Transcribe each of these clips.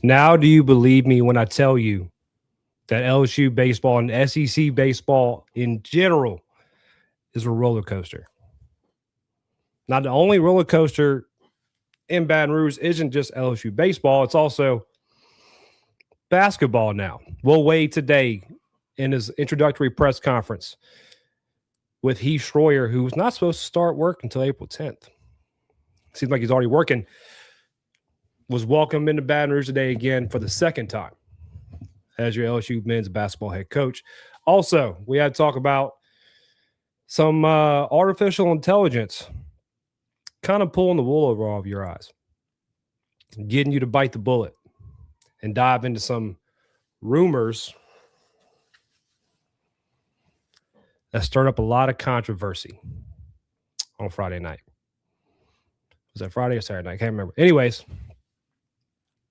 Now, do you believe me when I tell you that LSU baseball and SEC baseball in general is a roller coaster? Not the only roller coaster in Baton Rouge isn't just LSU baseball, it's also basketball now. Will Wade today in his introductory press conference with Heath Schroyer, who was not supposed to start work until April 10th. Seems like he's already working. Was welcomed into Baton Rouge today again for the second time as your LSU men's basketball head coach. Also, we had to talk about some artificial intelligence kind of pulling the wool over all of your eyes, getting you to bite the bullet and dive into some rumors that stirred up a lot of controversy on Friday night. Was that Friday or Saturday night? I can't remember. Anyways,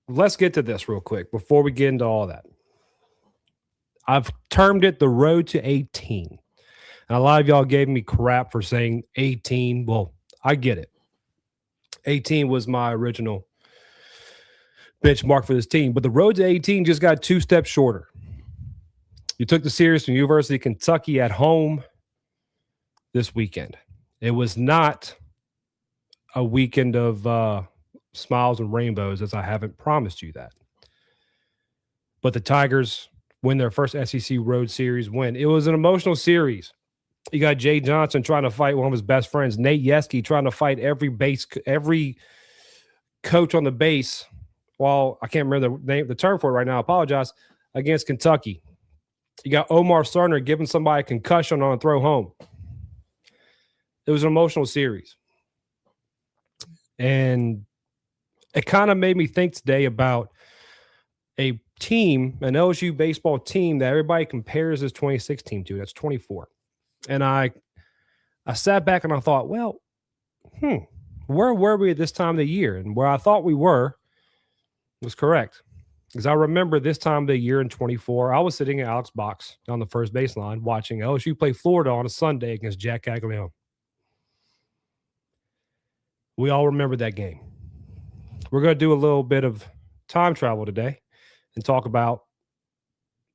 let's get to this real quick before we get into all that. I've termed it the road to 18. And a lot of y'all gave me crap for saying 18. Well, I get it. 18 was my original benchmark for this team. But the road to 18 just got 2 steps shorter. You took the series from University of Kentucky at home this weekend. It was not a weekend of smiles and rainbows, as I haven't promised you that. But the Tigers win their first SEC Road Series win. It was an emotional series. You got Jay Johnson trying to fight one of his best friends, Nate Yeske, trying to fight every coach on the base. While I can't remember the term for it right now, I apologize. Against Kentucky, you got Omar Cerner giving somebody a concussion on a throw home. It was an emotional series, and it kind of made me think today about a team, an LSU baseball team that everybody compares this 26 team to. That's 24. And I sat back and I thought, well, where were we at this time of the year? And where I thought we were was correct. Because I remember this time of the year in 24, I was sitting at Alex Box on the first baseline watching LSU play Florida on a Sunday against Jack Caglione. We all remember that game. We're going to do a little bit of time travel today and talk about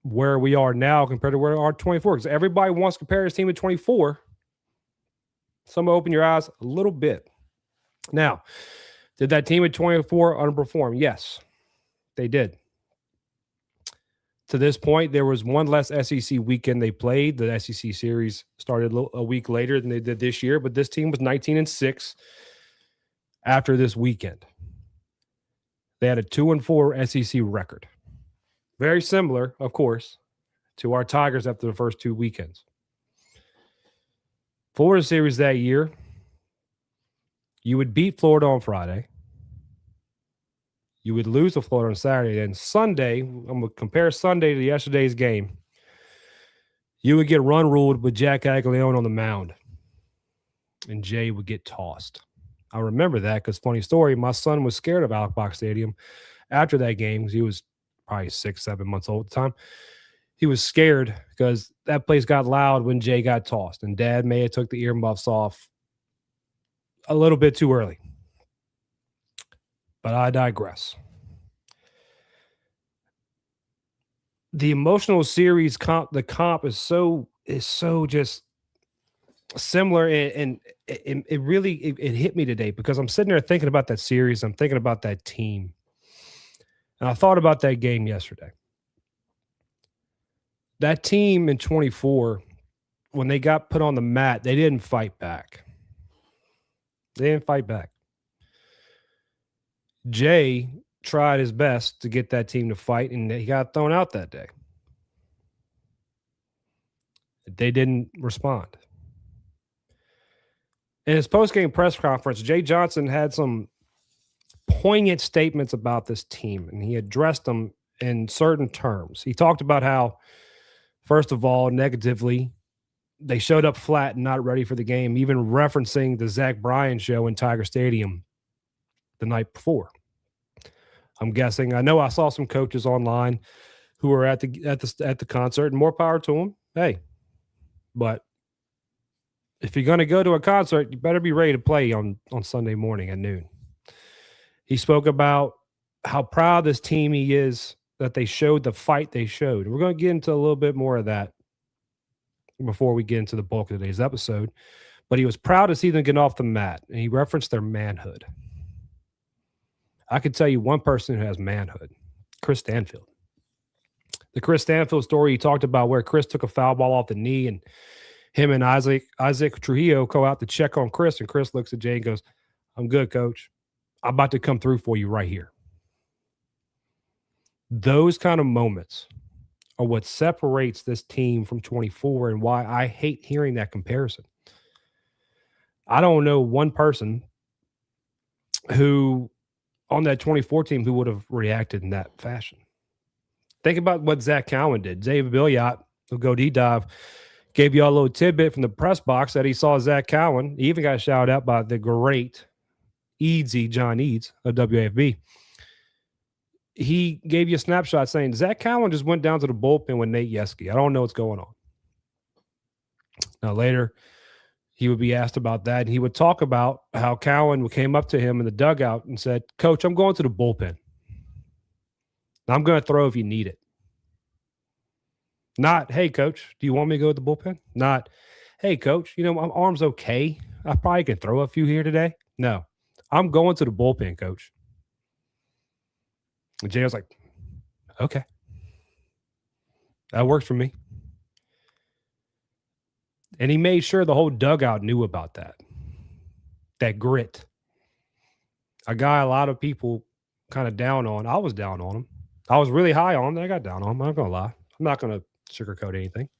where we are now compared to where we are at 24. Because everybody wants to compare his team at 24. Some open your eyes a little bit. Now, did that team at 24 underperform? Yes, they did. To this point, there was one less SEC weekend they played. The SEC series started a week later than they did this year, but this team was 19-6 after this weekend. They had a 2-4 SEC record. Very similar, of course, to our Tigers after the first 2 weekends. Florida series that year, you would beat Florida on Friday. You would lose to Florida on Saturday. And Sunday, I'm going to compare Sunday to yesterday's game. You would get run ruled with Jack Caglione on the mound. And Jay would get tossed. I remember that because, funny story, my son was scared of Alex Box Stadium after that game because he was probably 6-7 months old at the time. He was scared because that place got loud when Jay got tossed. And Dad may have took the earmuffs off a little bit too early. But I digress. The emotional series comp is so just similar, and it really hit me today because I'm sitting there thinking about that series. I'm thinking about that team, and I thought about that game yesterday. That team in 24, when they got put on the mat, they didn't fight back. Jay tried his best to get that team to fight, and he got thrown out that day. They didn't respond. In his post-game press conference, Jay Johnson had some poignant statements about this team, and he addressed them in certain terms. He talked about how, first of all, negatively, they showed up flat and not ready for the game, even referencing the Zach Bryan show in Tiger Stadium the night before. I'm guessing. I know I saw some coaches online who were at the concert, and more power to them. Hey, but if you're going to go to a concert, you better be ready to play on Sunday morning at noon. He spoke about how proud this team he is that they showed the fight they showed. We're going to get into a little bit more of that before we get into the bulk of today's episode. But he was proud to see them get off the mat, and he referenced their manhood. I could tell you one person who has manhood, Chris Stanfield. The Chris Stanfield story he talked about where Chris took a foul ball off the knee and him and Isaac Trujillo go out to check on Chris, and Chris looks at Jay and goes, "I'm good, coach. I'm about to come through for you right here." Those kind of moments are what separates this team from 24 and why I hate hearing that comparison. I don't know one person who on that 24 team who would have reacted in that fashion. Think about what Zach Cowan did. David Billiot, who'll go D-dive, gave you all a little tidbit from the press box that he saw Zach Cowan. He even got shouted out by the great Eadsy, John Eads of WAFB. He gave you a snapshot saying Zach Cowan just went down to the bullpen with Nate Yeskie. I don't know what's going on. Now, later, he would be asked about that, and he would talk about how Cowan came up to him in the dugout and said, "Coach, I'm going to the bullpen. I'm going to throw if you need it." Not, "Hey, coach, do you want me to go to the bullpen?" Not, "Hey, coach, my arm's okay. I probably can throw a few here today." No, "I'm going to the bullpen, coach." And Jay was like, "Okay. That works for me." And he made sure the whole dugout knew about that grit. A guy a lot of people kind of down on. I was down on him. I was really high on him. I got down on him. I'm not going to lie. I'm not going to sugarcoat anything.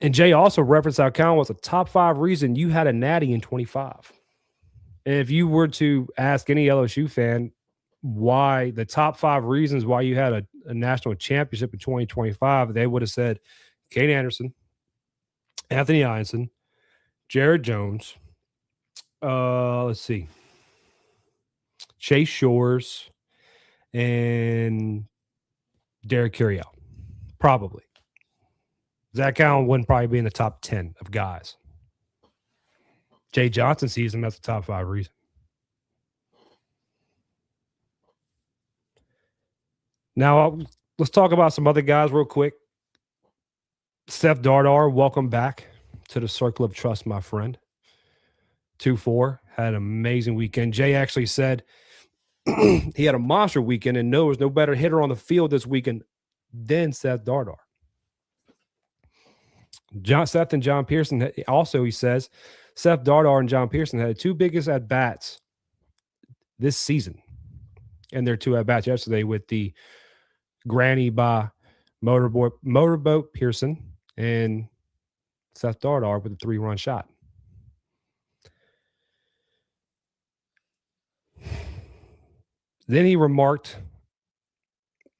And Jay also referenced how Cowan was a top 5 reason you had a natty in 25. And if you were to ask any LSU fan why the top 5 reasons why you had a national championship in 2025, they would have said Kate Anderson, Anthony Ianson, Jared Jones, let's see, Chase Shores, and Derek Curiel. Probably. Zach Cowan wouldn't probably be in the top 10 of guys. Jay Johnson sees him as the top 5 reason. Now, let's talk about some other guys real quick. Seth Dardar, welcome back to the Circle of Trust, my friend. 2-4, had an amazing weekend. Jay actually said he had a monster weekend and there was no better hitter on the field this weekend than Seth Dardar. Seth and John Pearson, also he says, Seth Dardar and John Pearson had the 2 biggest at-bats this season. And their 2 at-bats yesterday with the granny by Motorboat Pearson and Seth Dardar with a 3-run shot. Then he remarked,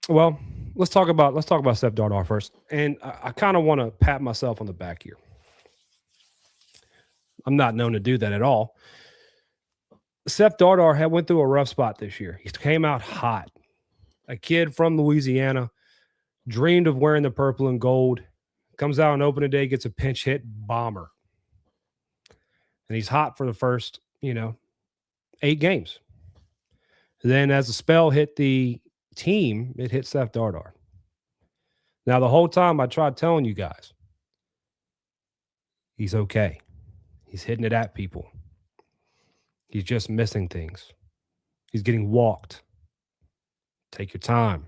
well, let's talk about Seth Dardar first. And I kind of want to pat myself on the back here. I'm not known to do that at all. Seth Dardar went through a rough spot this year. He came out hot. A kid from Louisiana, dreamed of wearing the purple and gold, comes out on opening day, gets a pinch hit bomber. And he's hot for the first, 8 games. Then as the spell hit the team, it hit Seth Dardar. Now, the whole time I tried telling you guys, he's okay. He's hitting it at people. He's just missing things. He's getting walked. Take your time.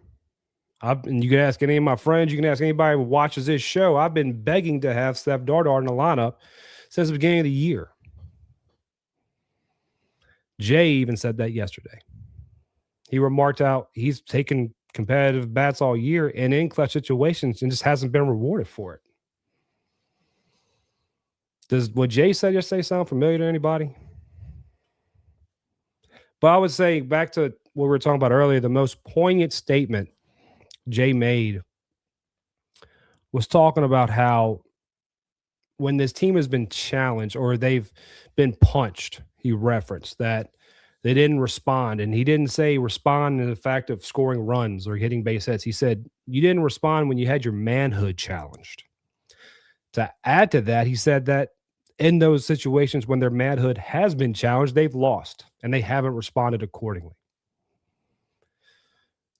And you can ask any of my friends, you can ask anybody who watches this show. I've been begging to have Seth Dardar in the lineup since the beginning of the year. Jay even said that yesterday. He remarked out he's taken competitive bats all year and in clutch situations and just hasn't been rewarded for it. Does what Jay said yesterday sound familiar to anybody? But I would say back to what we were talking about earlier, the most poignant statement Jay made was talking about how when this team has been challenged or they've been punched, he referenced that they didn't respond. And he didn't say respond in the fact of scoring runs or hitting base hits. He said, you didn't respond when you had your manhood challenged. To add to that, he said that in those situations when their manhood has been challenged, they've lost and they haven't responded accordingly.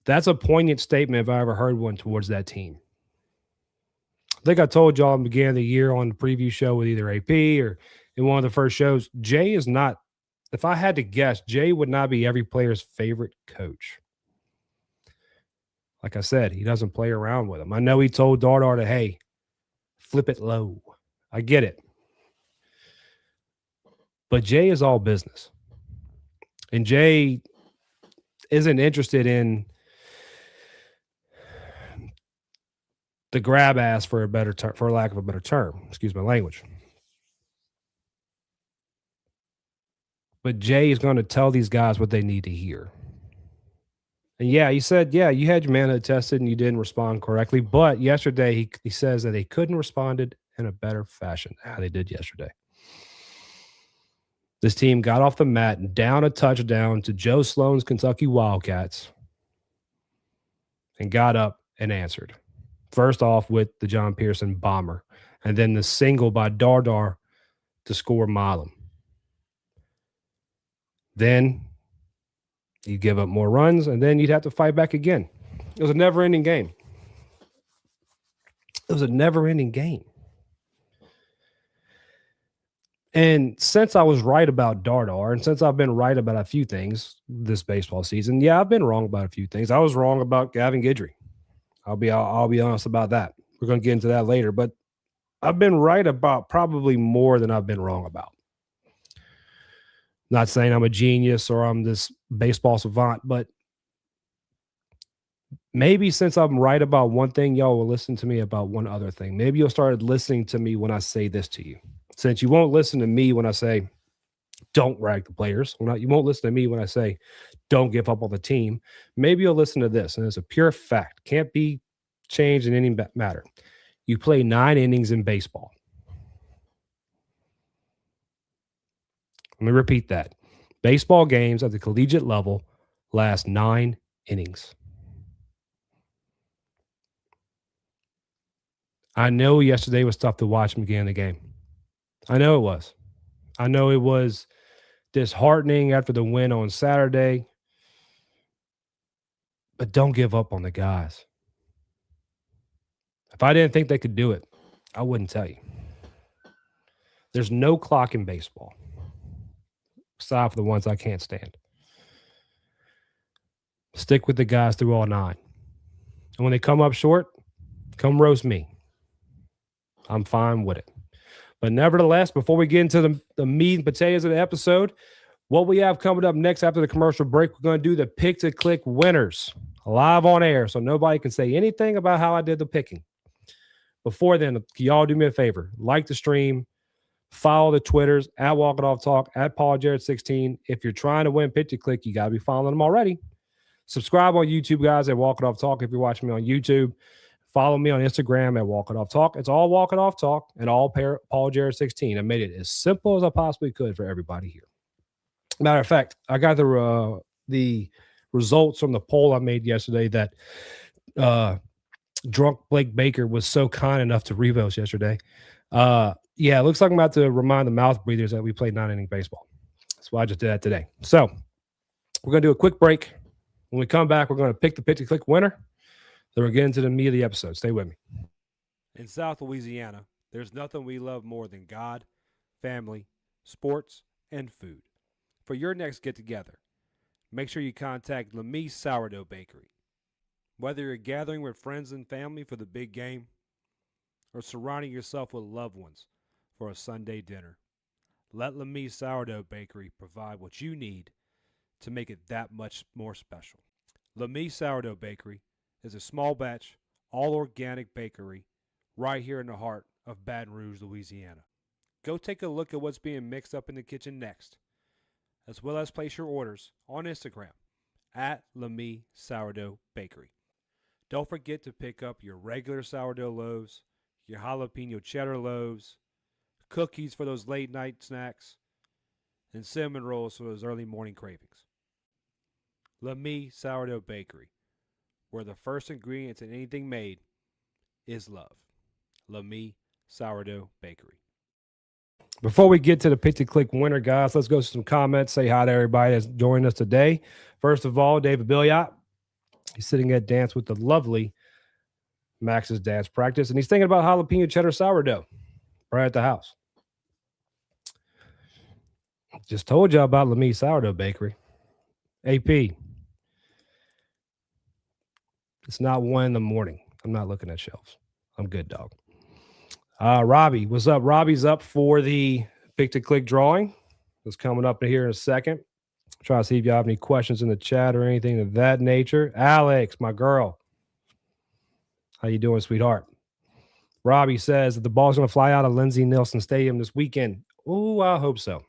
That's a poignant statement if I ever heard one towards that team. I think I told y'all in the beginning of the year on the preview show with either AP or in one of the first shows, Jay is not, if I had to guess, Jay would not be every player's favorite coach. Like I said, he doesn't play around with him. I know he told Dardar to, hey, flip it low. I get it. But Jay is all business. And Jay isn't interested in the grab ass for a better term, for lack of a better term. Excuse my language. But Jay is going to tell these guys what they need to hear. And yeah, he said, yeah, you had your manhood tested and you didn't respond correctly. But yesterday he says that they couldn't responded in a better fashion than how they did yesterday. This team got off the mat and down a touchdown to Joe Sloan's Kentucky Wildcats and got up and answered. First off with the John Pearson bomber, and then the single by Dardar to score Milam. Then you'd give up more runs, and then you'd have to fight back again. It was a never-ending game. And since I was right about Dardar, and since I've been right about a few things this baseball season, yeah, I've been wrong about a few things. I was wrong about Gavin Guidry. I'll be honest about that. We're going to get into that later, but I've been right about probably more than I've been wrong about. Not saying I'm a genius or I'm this baseball savant, but maybe since I'm right about one thing, y'all will listen to me about one other thing. Maybe you'll start listening to me when I say this to you. Since you won't listen to me when I say don't rag the players, you won't listen to me when I say don't give up on the team, maybe you'll listen to this, and it's a pure fact. Can't be changed in any matter. You play 9 innings in baseball. Let me repeat that. Baseball games at the collegiate level last 9 innings. I know yesterday was tough to watch from beginning of the game. I know it was. I know it was disheartening after the win on Saturday. But don't give up on the guys. If I didn't think they could do it, I wouldn't tell you. There's no clock in baseball, aside for the ones I can't stand. Stick with the guys through all 9. And when they come up short, come roast me. I'm fine with it. But nevertheless, before we get into the meat and potatoes of the episode, what we have coming up next after the commercial break, we're going to do the pick to click winners live on air, so nobody can say anything about how I did the picking. Before then, can y'all do me a favor? Like the stream, follow the Twitters at Walk It Off Talk, at Paul Jarrett 16. If you're trying to win pick to click, you got to be following them already. Subscribe on YouTube, guys, at Walk It Off Talk if you're watching me on YouTube. Follow me on Instagram at Walk It Off Talk. It's all Walk It Off Talk and all Paul Jarrett 16. I made it as simple as I possibly could for everybody here. Matter of fact, I got the results from the poll I made yesterday that drunk Blake Baker was so kind enough to repost yesterday. Yeah, it looks like I'm about to remind the mouth breathers that we played 9-inning baseball. That's why I just did that today. So we're going to do a quick break. When we come back, we're going to pick the pick to click winner. So we're getting to the meat of the episode. Stay with me. In South Louisiana, there's nothing we love more than God, family, sports, and food. For your next get-together, make sure you contact Lemi's Sourdough Bakery. Whether you're gathering with friends and family for the big game or surrounding yourself with loved ones for a Sunday dinner, let Lemi's Sourdough Bakery provide what you need to make it that much more special. Lemi's Sourdough Bakery is a small batch, all organic bakery right here in the heart of Baton Rouge, Louisiana. Go take a look at what's being mixed up in the kitchen next, as well as place your orders on Instagram at Lemi Sourdough Bakery. Don't forget to pick up your regular sourdough loaves, your jalapeno cheddar loaves, cookies for those late night snacks, and cinnamon rolls for those early morning cravings. Lemi Sourdough Bakery, where the first ingredients in anything made is love. Lemi Sourdough Bakery. Before we get to the Pick to Click winner, guys, let's go to some comments. Say hi to everybody that's joined us today. First of all, David Billiot. He's sitting at dance with the lovely Max's dance practice, and he's thinking about jalapeno cheddar sourdough right at the house. Just told y'all about Lamy Sourdough Bakery. AP. It's not 1 in the morning. I'm not looking at shelves. I'm good, dog. Robbie, what's up? Robbie's up for the Pick to Click drawing. It's coming up here in a second. Try to see if you have any questions in the chat or anything of that nature. Alex, my girl. How you doing, sweetheart? Robbie says that the ball's going to fly out of Lindsey Nelson Stadium this weekend. Ooh, I hope so.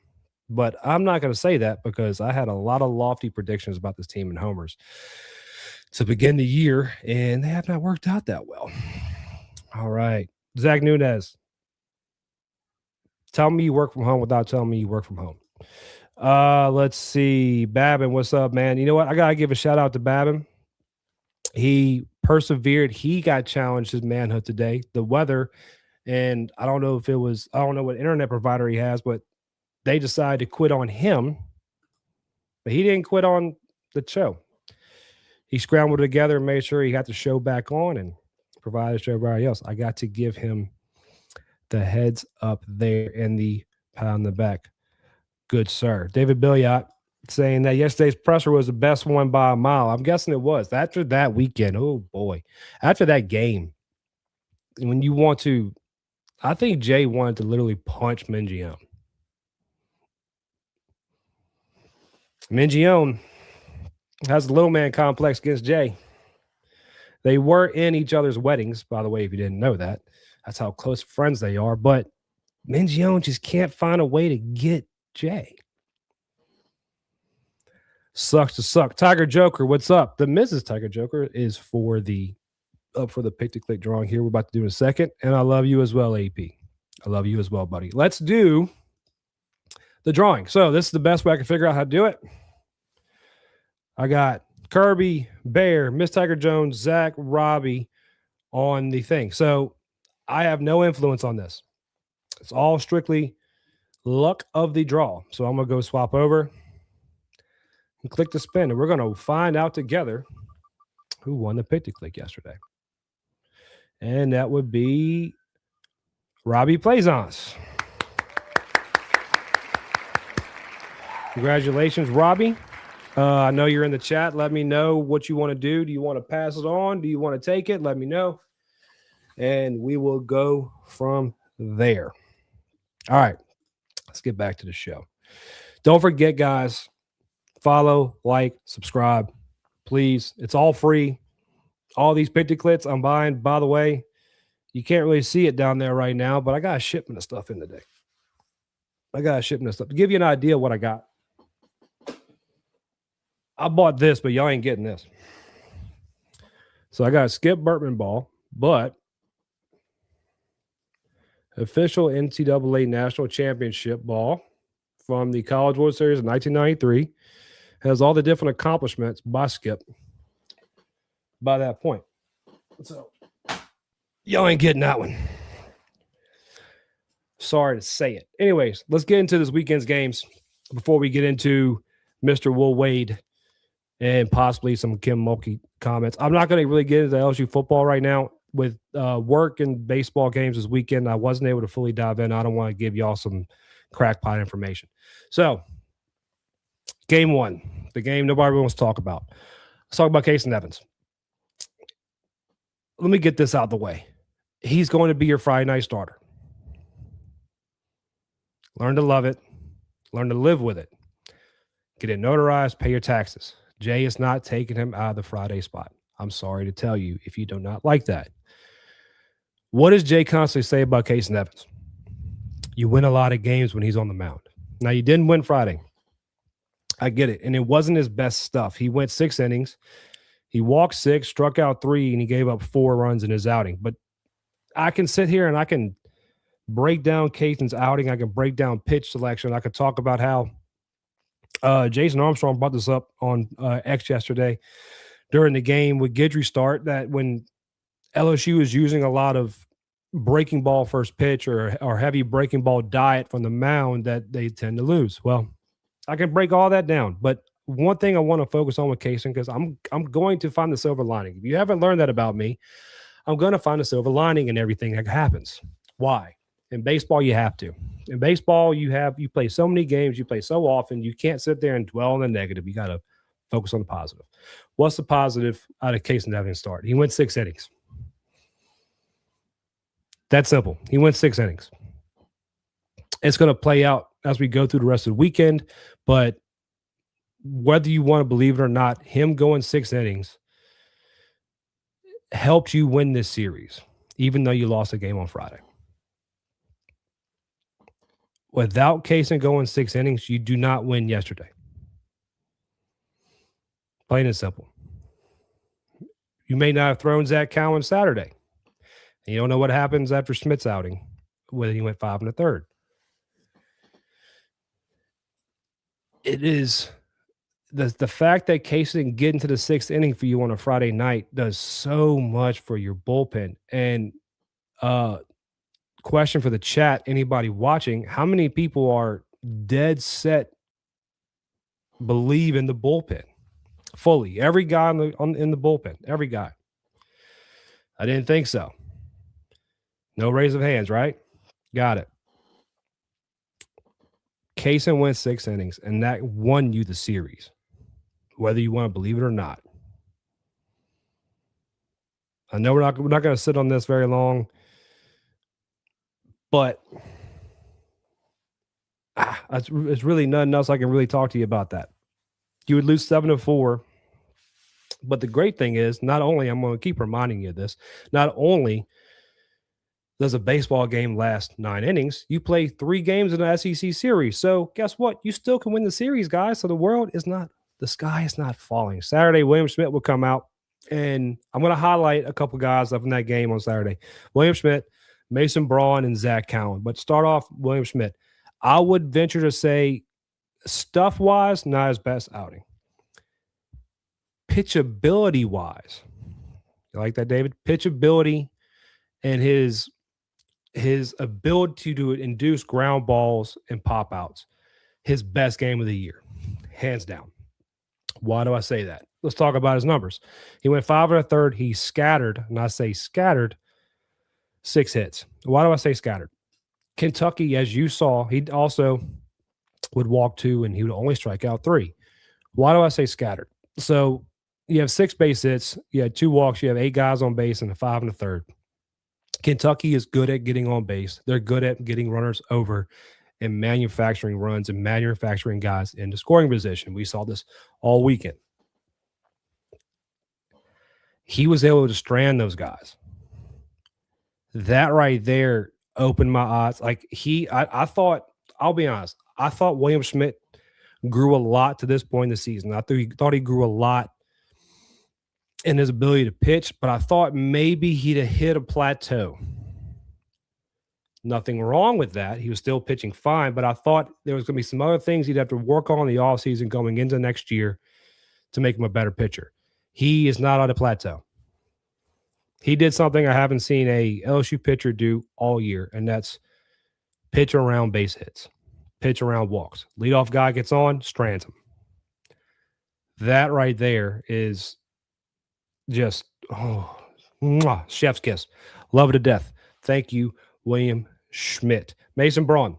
But I'm not going to say that because I had a lot of lofty predictions about this team and homers to begin the year, and they have not worked out that well. All right. Zach Nunez. Tell me you work from home without telling me you work from home. Let's see. Babin, what's up, man? You know what? I got to give a shout out to Babin. He persevered. He got challenged his manhood today. The weather, and I don't know if it was, I don't know what internet provider he has, but they decided to quit on him. But he didn't quit on the show. He scrambled together and made sure he got the show back on and provided to everybody else. I got to give him the heads up there and the pat on the back. Good sir. David Billiot saying that yesterday's presser was the best one by a mile. I'm guessing it was. After that weekend, oh boy. After that game, when you want to, I think Jay wanted to literally punch Mingione. Mingione has a little man complex against Jay. They were in each other's weddings, by the way, if you didn't know that. That's how close friends they are. But Mingione just can't find a way to get Jay. Sucks to suck. Tiger Joker, what's up? The Mrs. Tiger Joker is for the up for the Pick to Click drawing here. We're about to do in a second. And I love you as well, AP. I love you as well, buddy. Let's do the drawing. So this is the best way I can figure out how to do it. I got Kirby, Bear, Miss Tiger Jones, Zach, Robbie on the thing. So I have no influence on this. It's all strictly luck of the draw. So I'm going to go swap over and click the spin. And we're going to find out together who won the Pick to Click yesterday. And that would be Robbie Plaisance. Congratulations, Robbie. I know you're in the chat. Let me know what you want to do. Do you want to pass it on? Do you want to take it? Let me know. And we will go from there. All right. Let's get back to the show. Don't forget, guys, follow, like, subscribe. Please. It's all free. All these Pick to Clicks I'm buying. By the way, you can't really see it down there right now, but I got a shipment of stuff in today. To give you an idea of what I got. I bought this, but y'all ain't getting this. So I got a Skip Bertman ball, but official NCAA National Championship ball from the College World Series of 1993. Has all the different accomplishments by Skip by that point. So y'all ain't getting that one. Sorry to say it. Anyways, let's get into this weekend's games before we get into Mr. Will Wade and possibly some Kim Mulkey comments. I'm not going to really get into LSU football right now. With work and baseball games this weekend, I wasn't able to fully dive in. I don't want to give y'all some crackpot information. So, game one, the game nobody wants to talk about. Let's talk about Kasen Evans. Let me get this out of the way. He's going to be your Friday night starter. Learn to love it. Learn to live with it. Get it notarized. Pay your taxes. Jay is not taking him out of the Friday spot. I'm sorry to tell you if you do not like that. What does Jay constantly say about Kasen Evans? You win a lot of games when he's on the mound. Now, you didn't win Friday. I get it. And it wasn't his best stuff. He went 6 innings. He walked 6, struck out 3, and he gave up 4 runs in his outing. But I can sit here and I can break down Kasen's outing. I can break down pitch selection. I could talk about how Jason Armstrong brought this up on X yesterday during the game with Guidry start, that when LSU is using a lot of breaking ball first pitch or heavy breaking ball diet from the mound that they tend to lose. Well, I can break all that down, but one thing I want to focus on with Kaysen, because I'm going to find the silver lining. If you haven't learned that about me, I'm going to find a silver lining in everything that happens. Why? In baseball, you have to. In baseball, you play so many games, you play so often, you can't sit there and dwell on the negative. You got to focus on the positive. What's the positive out of Kaysen having to start? He went 6 innings. That's simple. He went 6 innings. It's going to play out as we go through the rest of the weekend, but whether you want to believe it or not, him going 6 innings helped you win this series, even though you lost a game on Friday. Without Kaysen going 6 innings, you do not win yesterday. Plain and simple. You may not have thrown Zach Cowan Saturday. And you don't know what happens after Schmidt's outing, whether he went 5 1/3. It is the fact that Kaysen didn't get into the 6th inning for you on a Friday night does so much for your bullpen. And question for the chat, anybody watching, how many people are dead set believe in the bullpen fully? Every guy in the bullpen, every guy. I didn't think so. No raise of hands, right? Got it. Kaysen went 6 innings, and that won you the series, whether you want to believe it or not. I know we're not going to sit on this very long, but it's really nothing else I can really talk to you about that. You would lose 7-4, but the great thing is, not only, I'm going to keep reminding you of this, not only does a baseball game last 9 innings, you play 3 games in the SEC series. So guess what? You still can win the series, guys. So the sky is not falling. Saturday, William Schmidt will come out, and I'm going to highlight a couple guys from that game on Saturday. William Schmidt, Mason Braun, and Zach Cowan. But start off William Schmidt. I would venture to say, stuff-wise, not his best outing. Pitchability-wise, you like that, David? Pitchability and his ability to induce ground balls and pop outs, his best game of the year, hands down. Why do I say that? Let's talk about his numbers. He went 5 1/3. He scattered, and I say scattered, 6 hits. Why do I say scattered? Kentucky, as you saw, he also would walk 2, and he would only strike out 3. Why do I say scattered? So you have 6 base hits, you had 2 walks, you have 8 guys on base, and a 5 1/3. Kentucky is good at getting on base. They're good at getting runners over and manufacturing runs and manufacturing guys into scoring position. We saw this all weekend. He was able to strand those guys. That right there opened my eyes. Like I thought, I'll be honest, I thought William Schmidt grew a lot to this point in the season. I thought he grew a lot in his ability to pitch, but I thought maybe he'd have hit a plateau. Nothing wrong with that. He was still pitching fine, but I thought there was going to be some other things he'd have to work on in the offseason going into next year to make him a better pitcher. He is not on a plateau. He did something I haven't seen a LSU pitcher do all year, and that's pitch around base hits, pitch around walks. Leadoff guy gets on, strands him. That right there is just chef's kiss. Love it to death. Thank you, William Schmidt. Mason Braun.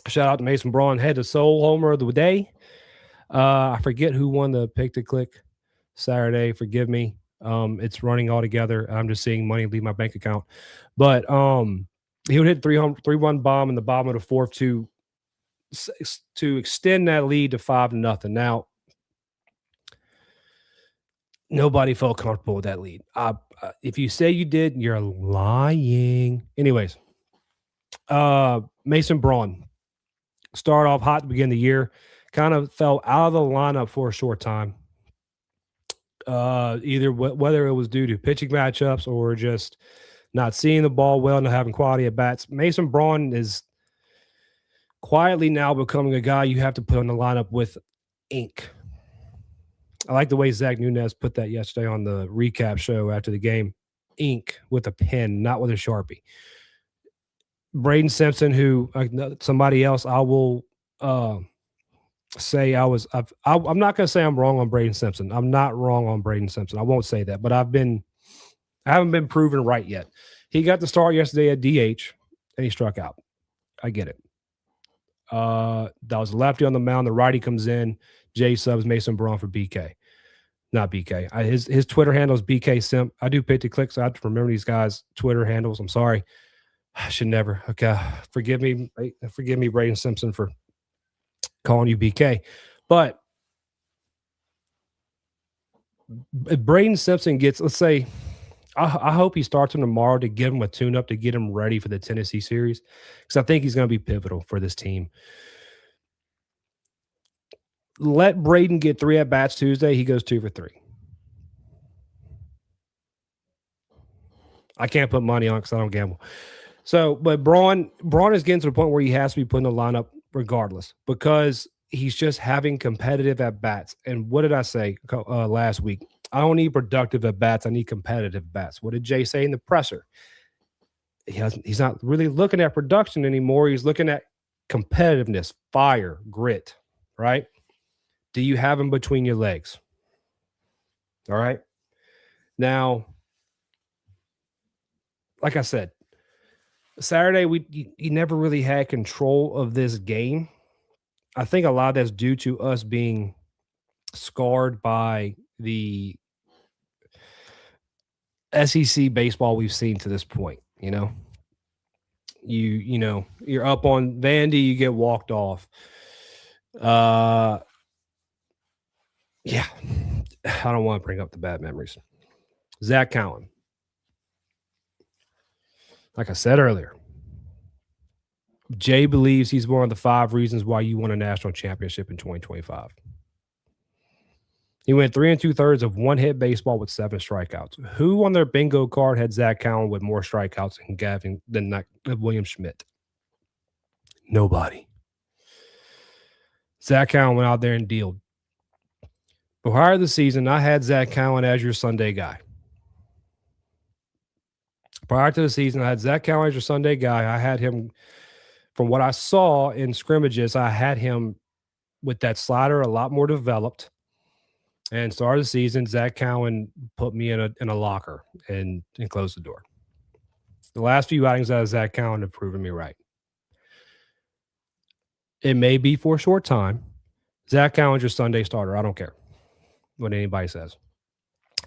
Shout out to Mason Braun. Head to Soul Homer of the day. I forget who won the Pick to Click Saturday. Forgive me. It's running all together. I'm just seeing money leave my bank account. But he would hit 3-run bomb in the bottom of the 4th to extend that lead to 5-0. Now, nobody felt comfortable with that lead. If you say you did, you're lying. Anyways, Mason Braun started off hot to begin the year, kind of fell out of the lineup for a short time. Either whether it was due to pitching matchups or just not seeing the ball well, not having quality at bats. Mason Braun is quietly now becoming a guy you have to put on the lineup with ink. I like the way Zach Nunez put that yesterday on the recap show after the game. ink with a pen, not with a Sharpie. Braden Simpson, who somebody else, I will say I'm not going to say I'm wrong on Braden Simpson. I'm not wrong on Braden Simpson. I won't say that, but I haven't been proven right yet. He got the start yesterday at DH and he struck out. I get it. That was a lefty on the mound. The righty comes in. Jay subs Mason Braun for BK. Not BK. His Twitter handle is BK Simp. I do pay to click, so I have to remember these guys' Twitter handles. I'm sorry. I should never. Okay. Forgive me, Braden Simpson, for calling you BK. But if Braden Simpson gets, let's say, I hope he starts him tomorrow to give him a tune-up to get him ready for the Tennessee series, because I think he's going to be pivotal for this team. Let Braden get 3 at-bats Tuesday. He goes 2 for 3. I can't put money on it because I don't gamble. So, but Braun is getting to the point where he has to be put in the lineup regardless, because he's just having competitive at-bats. And what did I say last week? I don't need productive at-bats. I need competitive bats. What did Jay say in the presser? He's not really looking at production anymore. He's looking at competitiveness, fire, grit, right? Do you have him between your legs? All right. Now, like I said, Saturday, you never really had control of this game. I think a lot of that's due to us being scarred by the SEC baseball we've seen to this point. You're up on Vandy, you get walked off. Yeah, I don't want to bring up the bad memories. Zach Cowan, like I said earlier, Jay believes he's one of the 5 reasons why you won a national championship in 2025. He went 3 2/3 of one-hit baseball with 7 strikeouts. Who on their bingo card had Zach Cowan with more strikeouts than William Schmidt? Nobody. Zach Cowan went out there and dealed. Prior to the season, I had Zach Cowan as your Sunday guy. Prior to the season, I had Zach Cowan as your Sunday guy. I had him, from what I saw in scrimmages, I had him with that slider a lot more developed. And start of the season, Zach Cowan put me in a locker and closed the door. The last few outings out of Zach Cowan have proven me right. It may be for a short time. Zach Cowan's your Sunday starter. I don't care what anybody says.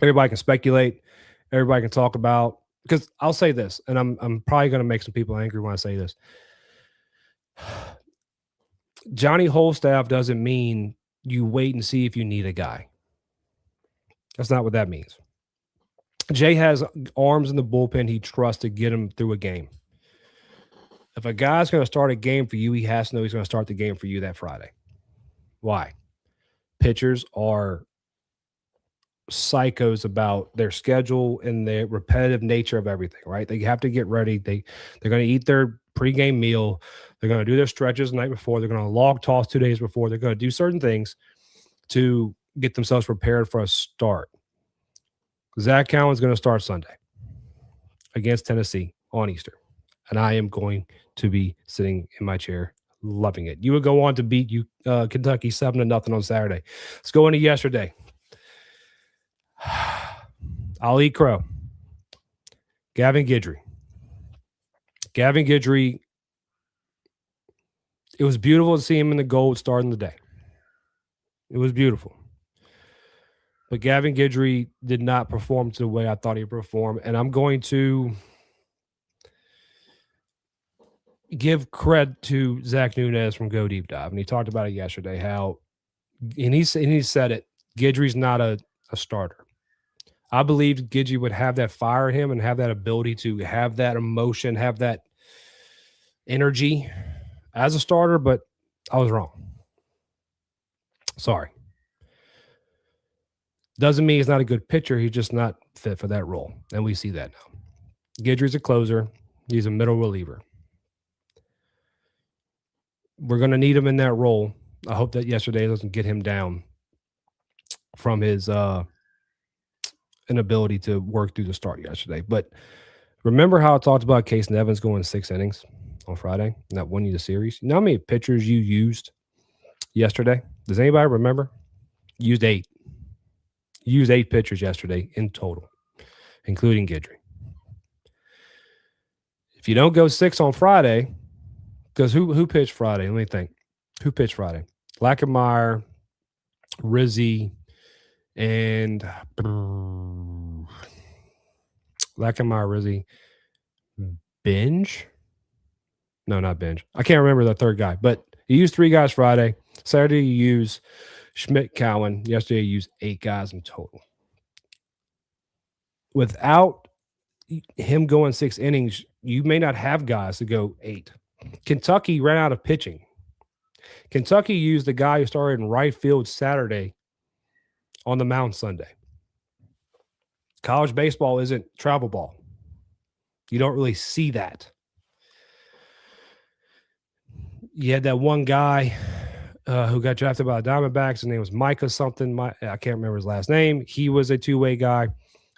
Everybody can speculate. Everybody can talk about, because I'll say this, and I'm probably going to make some people angry when I say this. Johnny Holstaff doesn't mean you wait and see if you need a guy. That's not what that means. Jay has arms in the bullpen he trusts to get him through a game. If a guy's going to start a game for you, he has to know he's going to start the game for you that Friday. Why? Pitchers are psychos about their schedule and the repetitive nature of everything, right? They have to get ready. They're going to eat their pregame meal. They're going to do their stretches the night before. They're going to log toss 2 days before. They're going to do certain things to get themselves prepared for a start. Zach Cowan's going to start Sunday against Tennessee on Easter, and I am going to be sitting in my chair loving it. You would go on to beat Kentucky 7-0 on Saturday. Let's go into yesterday. I'll eat crow. Gavin Guidry. It was beautiful to see him in the gold starting the day. It was beautiful. But Gavin Guidry did not perform to the way I thought he'd perform. And I'm going to give credit to Zach Nunez from Go Deep Dive. And he talked about it yesterday, and he said it, Guidry's not a starter. I believed Guidry would have that fire in him and have that ability to have that emotion, have that energy as a starter, but I was wrong. Sorry. Doesn't mean he's not a good pitcher. He's just not fit for that role, and we see that now. Guidry's a closer. He's a middle reliever. We're going to need him in that role. I hope that yesterday doesn't get him down from his inability to work through the start yesterday. But remember how I talked about Case and Evans going 6 innings on Friday and that won you the series? You know how many pitchers you used yesterday? Does anybody remember? You used 8. You used 8 pitchers yesterday in total, including Guidry. If you don't go 6 on Friday, because who pitched Friday? Let me think. Who pitched Friday? Lackenmeyer, Rizzi, and Lackenmeyer, Rizzi, Binge? No, not Binge. I can't remember the third guy, but you used 3 guys Friday. Saturday, you use Schmidt, Cowan. Yesterday, you used 8 guys in total. Without him going 6 innings, you may not have guys to go 8. Kentucky ran out of pitching. Kentucky used the guy who started in right field Saturday on the mound Sunday. College baseball isn't travel ball. You don't really see that. You had that one guy who got drafted by the Diamondbacks. His name was Micah something. I can't remember his last name. He was a two-way guy.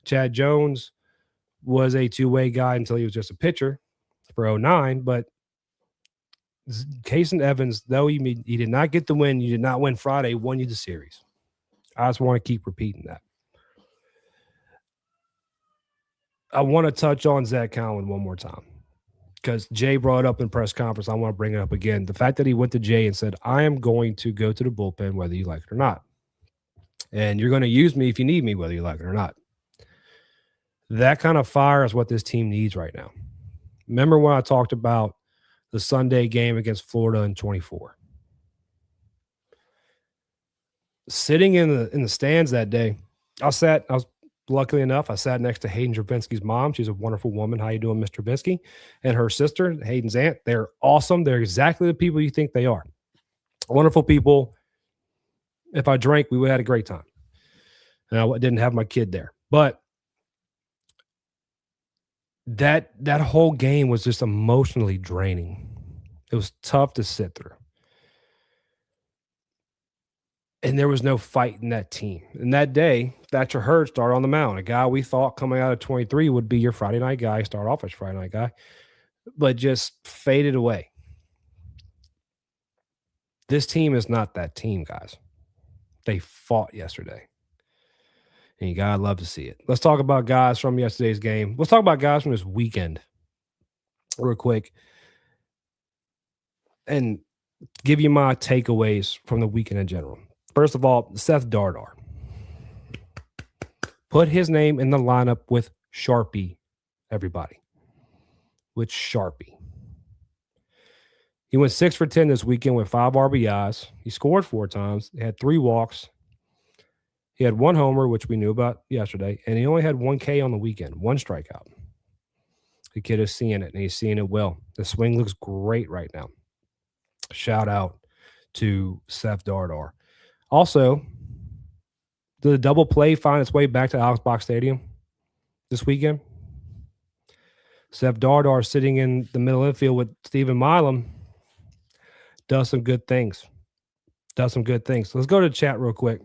Chad Jones was a two-way guy until he was just a pitcher for 2009. But Case and Evans, though he did not get the win, you did not win Friday, won you the series. I just want to keep repeating that. I want to touch on Zach Cowan one more time because Jay brought it up in press conference. I want to bring it up again. The fact that he went to Jay and said, I am going to go to the bullpen whether you like it or not. And you're going to use me if you need me, whether you like it or not. That kind of fire is what this team needs right now. Remember when I talked about the Sunday game against Florida in 24? Sitting in the stands that day, luckily enough, I sat next to Hayden Travinski's mom. She's a wonderful woman. How you doing, Mr. Travinski? And her sister, Hayden's aunt. They're awesome. They're exactly the people you think they are. Wonderful people. If I drank, we would have had a great time. And I didn't have my kid there. But that whole game was just emotionally draining. It was tough to sit through. And there was no fight in that team. And that day, Thatcher Hurd started on the mound, a guy we thought coming out of 23 would be your Friday night guy, start off as Friday night guy, but just faded away. This team is not that team, guys. They fought yesterday. And you gotta love to see it. Let's talk about guys from yesterday's game. Let's talk about guys from this weekend real quick and give you my takeaways from the weekend in general. First of all, Seth Dardar. Put his name in the lineup with Sharpie, everybody. With Sharpie. He went 6 for 10 this weekend with 5 RBIs. He scored 4 times. He had 3 walks. He had 1 homer, which we knew about yesterday, and he only had 1 K on the weekend, 1 strikeout. The kid is seeing it, and he's seeing it well. The swing looks great right now. Shout out to Seth Dardar. Also, did the double play find its way back to Alex Box Stadium this weekend? Seth Dardar sitting in the middle infield with Stephen Milam does some good things. Let's go to the chat real quick.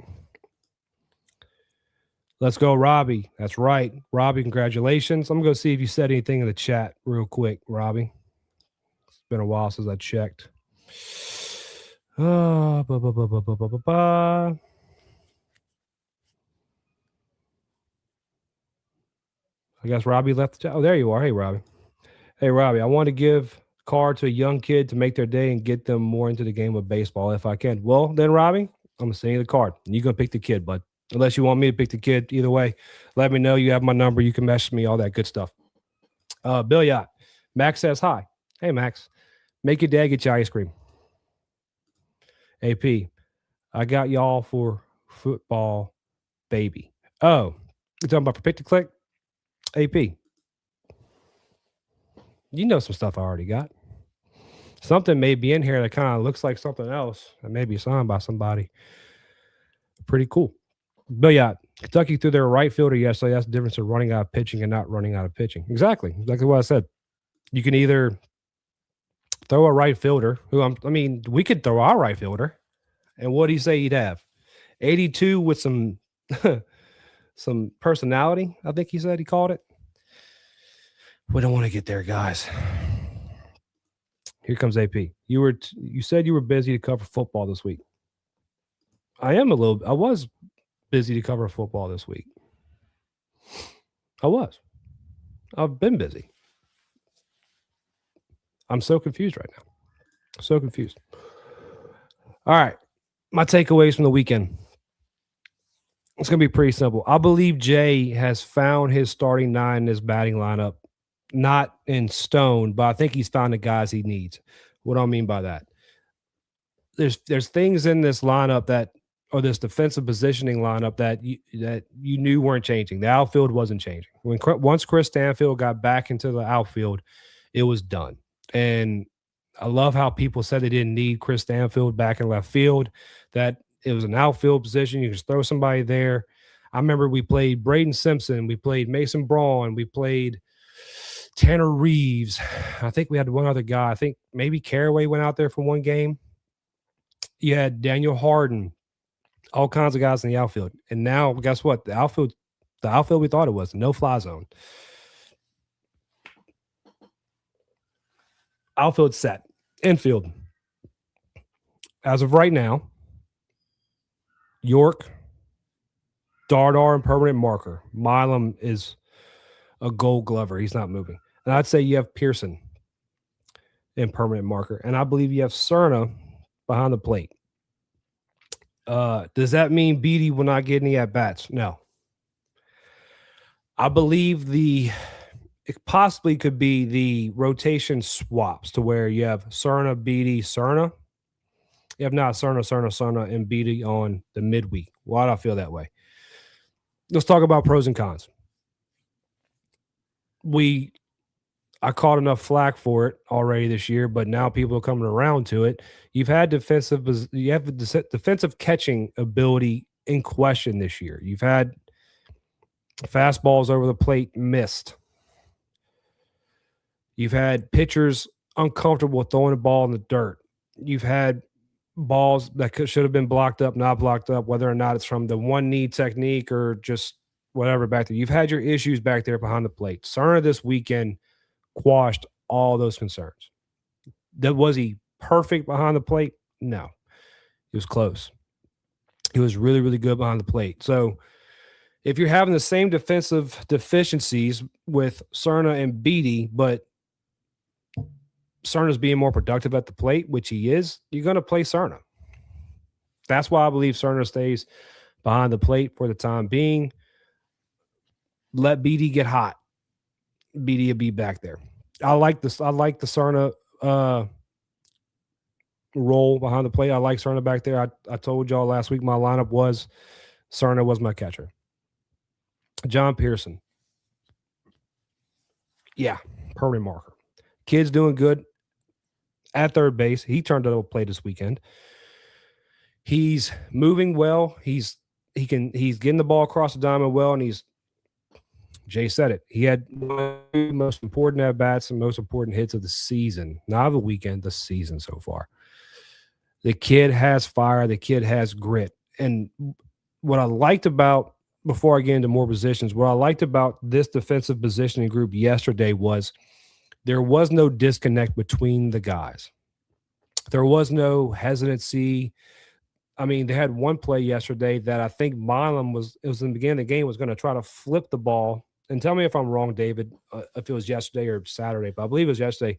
Let's go, Robbie. That's right. Robbie, congratulations. I'm going to see if you said anything in the chat real quick, Robbie. It's been a while since I checked. I guess Robbie left the chat. Oh, there you are. Hey, Robbie. Hey, Robbie, I want to give a card to a young kid to make their day and get them more into the game of baseball if I can. Well, then, Robbie, I'm going to send you the card. And you're going to pick the kid, bud. Unless you want me to pick the kid. Either way, let me know. You have my number. You can message me, all that good stuff. Bill Yacht. Max says hi. Hey, Max. Make your dad get you ice cream. AP, I got y'all for football, baby. Oh, you're talking about for Pick to Click? AP, you know some stuff I already got. Something may be in here that kind of looks like something else that may be signed by somebody. Pretty cool. But yeah, Kentucky threw their right fielder yesterday. That's the difference of running out of pitching and not running out of pitching. Exactly what I said. You can either throw a right fielder, we could throw our right fielder. And what do you say he'd have? 82 with some some personality, I think he said he called it. We don't want to get there, guys. Here comes AP. You said you were busy to cover football this week. I was busy to cover football this week. I was. I've been busy. I'm so confused right now. So confused. All right. My takeaways from the weekend. It's going to be pretty simple. I believe Jay has found his starting nine in his batting lineup. Not in stone, but I think he's found the guys he needs. What do I mean by that? There's things in this lineup or this defensive positioning lineup that you knew weren't changing. The outfield wasn't changing. Once Chris Stanfield got back into the outfield, it was done. And I love how people said they didn't need Chris Stanfield back in left field, that it was an outfield position. You just throw somebody there. I remember we played Braden Simpson, we played Mason Braun, we played Tanner Reeves. I think we had one other guy. I think maybe Caraway went out there for one game. You had Daniel Harden, all kinds of guys in the outfield. And now, guess what? The outfield we thought it was, no-fly zone. Outfield set. Infield. As of right now, York, Dardar, and permanent marker. Milam is a Gold Glover. He's not moving. And I'd say you have Pearson in permanent marker. And I believe you have Cerna behind the plate. Does that mean Beatty will not get any at-bats? No. I believe it possibly could be the rotation swaps to where you have Cerna, Beatty, Cerna. You have not Cerna, and Beatty on the midweek. Why do I feel that way? Let's talk about pros and cons. I caught enough flack for it already this year, but now people are coming around to it. You have defensive catching ability in question this year. You've had fastballs over the plate missed. You've had pitchers uncomfortable throwing the ball in the dirt. You've had balls that should have been blocked up, not blocked up, whether or not it's from the one-knee technique or just whatever back there. You've had your issues back there behind the plate. Cerna this weekend quashed all those concerns. Was he perfect behind the plate? No. He was close. He was really, really good behind the plate. So if you're having the same defensive deficiencies with Cerna and Beatty, but Cerna's being more productive at the plate, which he is, you're going to play Cerna. That's why I believe Cerna stays behind the plate for the time being. Let Beatty get hot. Beatty will be back there. I like the Cerna role behind the plate. I like Cerna back there. I told y'all last week my lineup was Cerna was my catcher. John Pearson. Yeah, permanent marker. Kid's doing good at third base. He turned out to play this weekend. He's moving well. He's getting the ball across the diamond well, and Jay said it. He had one of the most important at-bats and most important hits of the season. Not of the weekend, the season so far. The kid has fire. The kid has grit. And what I liked about, before I get into more positions, what I liked about this defensive positioning group yesterday was there was no disconnect between the guys. There was no hesitancy. I mean, they had one play yesterday that I think Milam was in the beginning of the game, was going to try to flip the ball. And tell me if I'm wrong, David, if it was yesterday or Saturday, but I believe it was yesterday.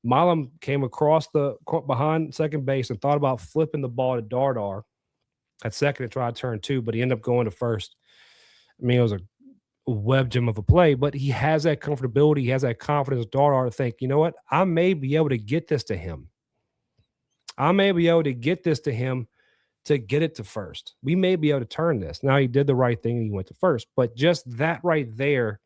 Milam came across behind second base and thought about flipping the ball to Dardar at second to try to turn two, but he ended up going to first. I mean, it was a web gem of a play, but he has that comfortability. He has that confidence, Dardar, to think, you know what? I may be able to get this to him. I may be able to get this to him to get it to first. We may be able to turn this. Now, he did the right thing and he went to first, but just that right there,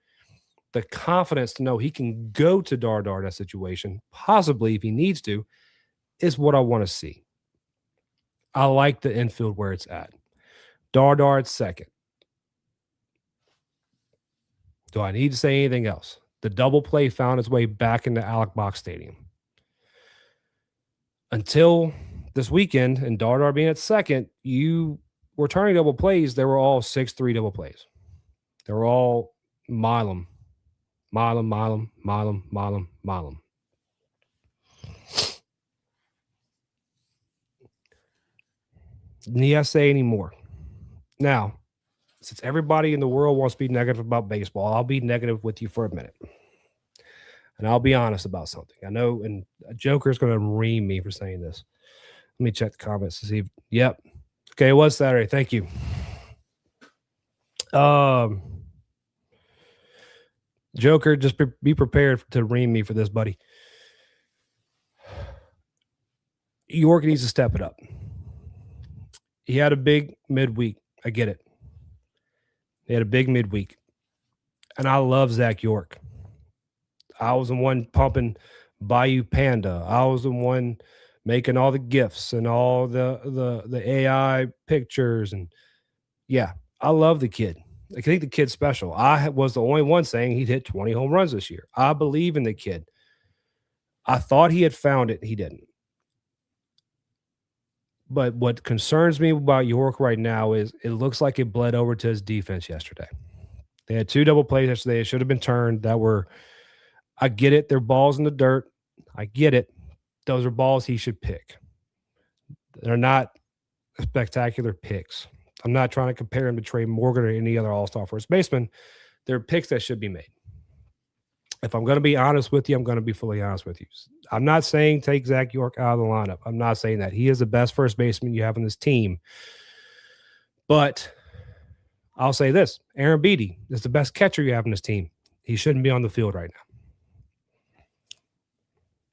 the confidence to know he can go to Dardar in that situation, possibly if he needs to, is what I want to see. I like the infield where it's at. Dardar at second. Do I need to say anything else? The double play found its way back into Alec Box Stadium. Until this weekend and Dardar being at second, you were turning double plays. They were all 6-3 double plays. They're all Milam. Milam, Milam, Milam, Milam, Milam. Need I say any more? Now, since everybody in the world wants to be negative about baseball, I'll be negative with you for a minute. And I'll be honest about something. I know, and a Joker's going to ream me for saying this. Let me check the comments to see. Yep. Okay, it was Saturday. Thank you. Joker, just be prepared to ream me for this, buddy. York needs to step it up. He had a big midweek. I get it. He had a big midweek. And I love Zach York. I was the one pumping Bayou Panda. I was the one making all the gifts and all the AI pictures. And yeah, I love the kid. I think the kid's special. I was the only one saying he'd hit 20 home runs this year. I believe in the kid. I thought he had found it. He didn't. But what concerns me about York right now is it looks like it bled over to his defense yesterday. They had 2 double plays yesterday. It should have been turned. I get it. They're balls in the dirt. I get it. Those are balls he should pick. They're not spectacular picks. I'm not trying to compare him to Trey Morgan or any other all-star first baseman. They're picks that should be made. If I'm going to be honest with you, I'm going to be fully honest with you. I'm not saying take Zach York out of the lineup. I'm not saying that. He is the best first baseman you have on this team. But I'll say this. Aaron Beatty is the best catcher you have on this team. He shouldn't be on the field right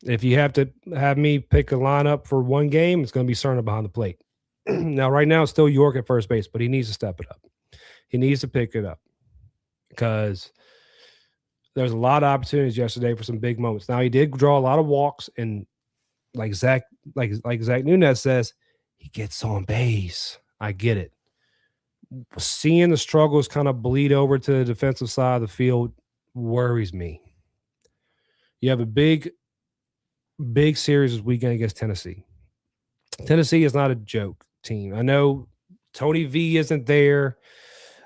now. If you have to have me pick a lineup for one game, it's going to be Cerna behind the plate. Now, right now, it's still York at first base, but he needs to step it up. He needs to pick it up because there's a lot of opportunities yesterday for some big moments. Now, he did draw a lot of walks, and like Zach Nunez says, he gets on base. I get it. Seeing the struggles kind of bleed over to the defensive side of the field worries me. You have a big series this weekend against Tennessee. Tennessee is not a joke team. I know Tony V isn't there.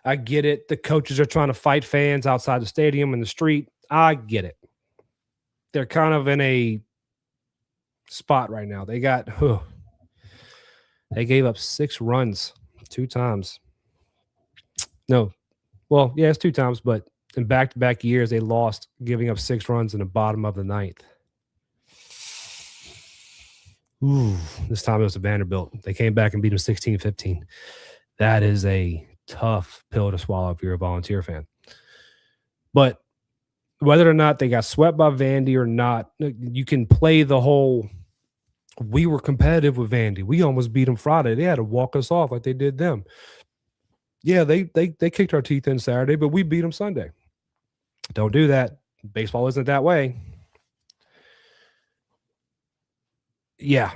I get it. The coaches are trying to fight fans outside the stadium and the street. I get it. They're kind of in a spot right now. They gave up 6 runs 2 times. No. Well, yeah, it's 2 times, but in back-to-back years, they lost giving up 6 runs in the bottom of the 9th. Ooh, this time it was a Vanderbilt. They came back and beat them 16-15. That is a tough pill to swallow if you're a Volunteer fan. But whether or not they got swept by Vandy or not, you can play the whole, we were competitive with Vandy. We almost beat them Friday. They had to walk us off like they did them. Yeah, they kicked our teeth in Saturday, but we beat them Sunday. Don't do that. Baseball isn't that way. Yeah,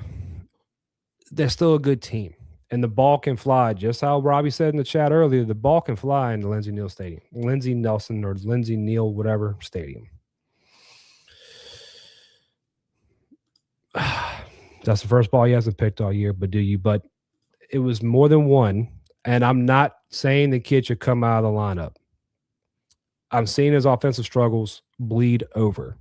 they're still a good team. And the ball can fly. Just how Robbie said in the chat earlier, the ball can fly in the Lindsey Neal Stadium. Lindsey Nelson or Lindsey Neal, whatever, stadium. That's the first ball he hasn't picked all year, but it was more than one. And I'm not saying the kid should come out of the lineup. I'm seeing his offensive struggles bleed over.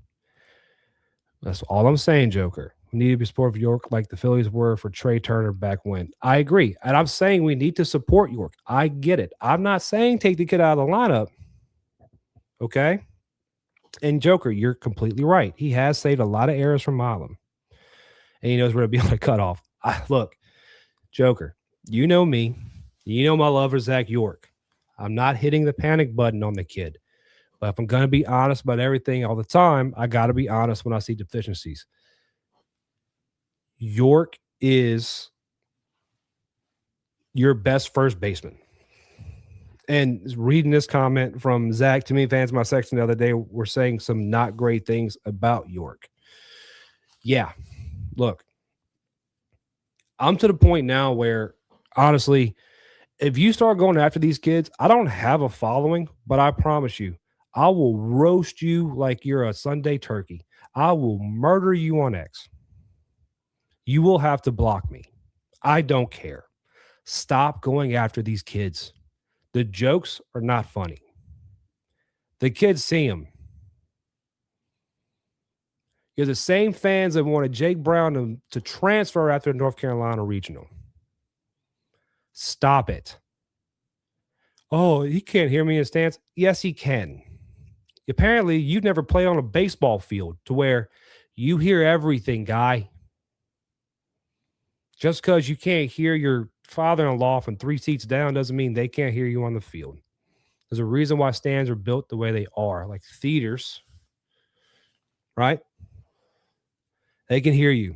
That's all I'm saying, Joker. We need to be supportive of York like the Phillies were for Trey Turner back when. I agree. And I'm saying we need to support York. I get it. I'm not saying take the kid out of the lineup. Okay? And Joker, you're completely right. He has saved a lot of errors from Milam. And he knows where to be on a cutoff. Look, Joker, you know me. You know my love for Zach York. I'm not hitting the panic button on the kid. But if I'm going to be honest about everything all the time, I got to be honest when I see deficiencies. York is your best first baseman. And reading this comment from Zach, to me, fans in my section the other day were saying some not great things about York. Yeah, look, I'm to the point now where, honestly, if you start going after these kids, I don't have a following, but I promise you, I will roast you like you're a Sunday turkey. I will murder you on X. You will have to block me. I don't care. Stop going after these kids. The jokes are not funny. The kids see him. You're the same fans that wanted Jake Brown to transfer after the North Carolina Regional. Stop it. Oh, he can't hear me in the stands. Yes, he can. Apparently, you've never played on a baseball field to where you hear everything, guy. Just because you can't hear your father-in-law from 3 seats down doesn't mean they can't hear you on the field. There's a reason why stands are built the way they are, like theaters, right? They can hear you.